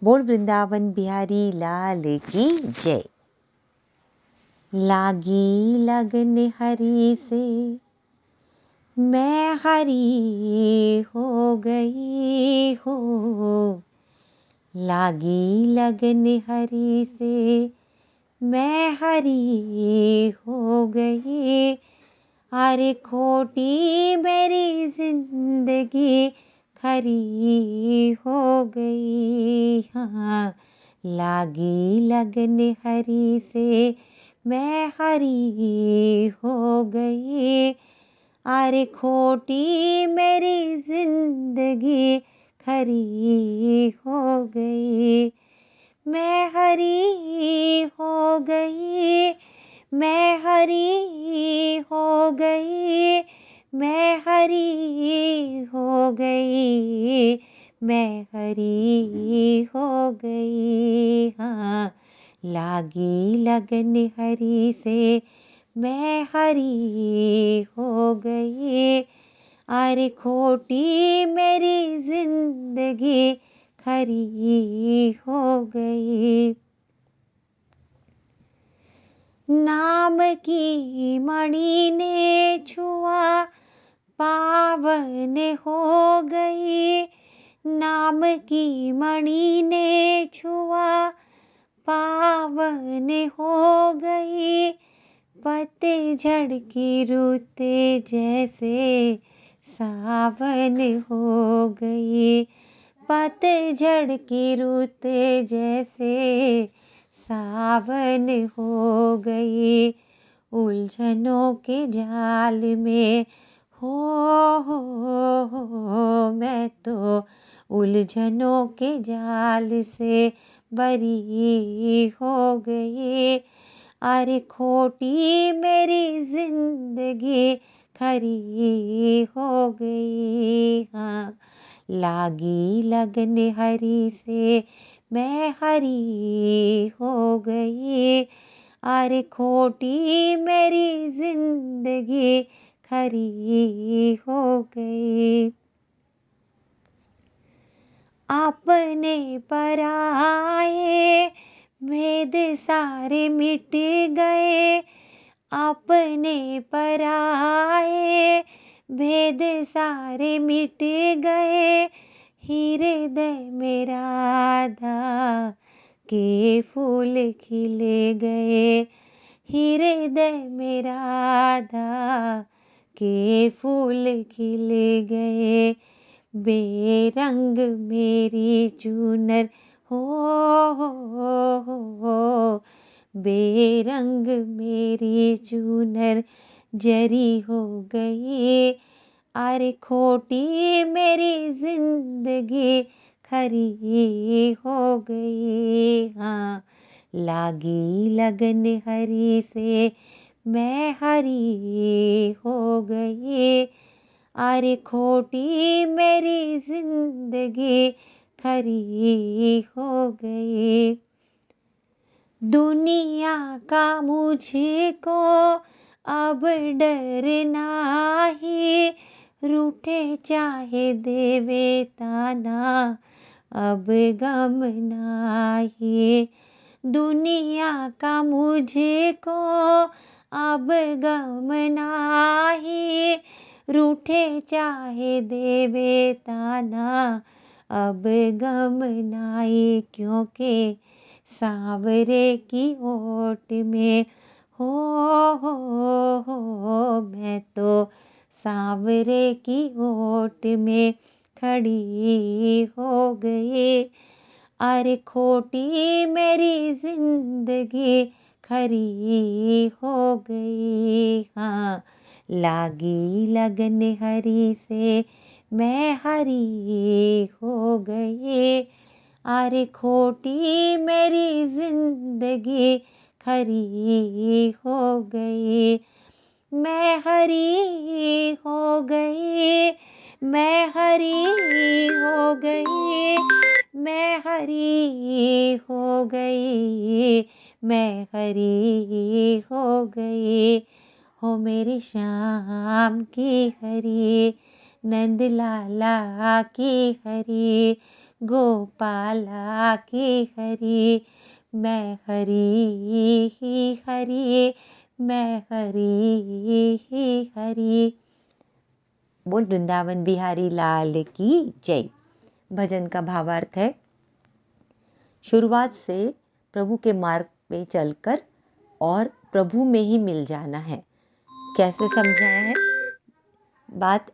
बोल वृंदावन बिहारी लाल की जय। लागी लगन हरि से मैं हरि हो गई हो। लागी लगन हरि से मैं हरि हो गई। अरे खोटी मेरी जिंदगी खरी हो गई। हाँ, लागी लगन हरि से मैं हरि हो गई। अरे खोटी मेरी जिंदगी खरी हो गई। मैं हरि हो गई, मैं हरि हो गई, मैं हरि हो गई, मैं हरि हो गई। हाँ, लागी लगन हरि से मैं हरि हो गई। अरे खोटी मेरी जिंदगी खरी हो गई। नाम की मणि ने छुआ पावन हो गई। नाम की मणि ने छुआ पावन हो गई। पतझड़ की रुत जैसे सावन हो गई। पतझड़ की रुत जैसे सावन हो गई। उलझनों के जाल में हो मैं तो उलझनों के जाल से बरी हो गई। अरे खोटी मेरी जिंदगी खरी हो गई। हाँ, लागी लगन हरि से मैं हरि हो गई। अरे खोटी मेरी जिंदगी खरी हो गई। अपने पराए भेद सारे मिट गए। अपने पराए भेद सारे मिट गए। हृदय में राधा के फूल खिल गए। हृदय में राधा के फूल खिल गए। बेरंग मेरी चुनर हो बेरंग मेरी चुनर जरी हो गई। अरे खोटी मेरी जिंदगी खरी हो गई। हाँ, लागी लगन हरि से मैं हरि हो गई। अरे खोटी मेरी जिंदगी खरी हो गई। दुनिया का मुझको अब डर नाही। रूठे चाहे देवे ताना अब गम नाही। दुनिया का मुझको अब गम नाही। रूठे चाहे देवे ताना अब गम नाही। क्योंकि सांवरे की ओट में हो मैं तो सांवरे की ओट में खड़ी हो गई। अरे खोटी मेरी जिंदगी खरी हो गई। हाँ, लागी लगन हरि से मैं हरि हो गई। अरे खोटी मेरी जिंदगी खरी हो गई। मैं हरि हो गई, मैं हरि हो गई, मैं हरि हो गई, मैं हरि हो गई। हो मेरे श्याम की हरि, नंद लाला की हरि, गोपाला की हरी, मैं हरी ही हरी, मैं हरी ही हरी। बोल वृंदावन बिहारी लाल की जय। भजन का भावार्थ है, शुरुआत से प्रभु के मार्ग पे चलकर और प्रभु में ही मिल जाना है। कैसे समझाया है? बात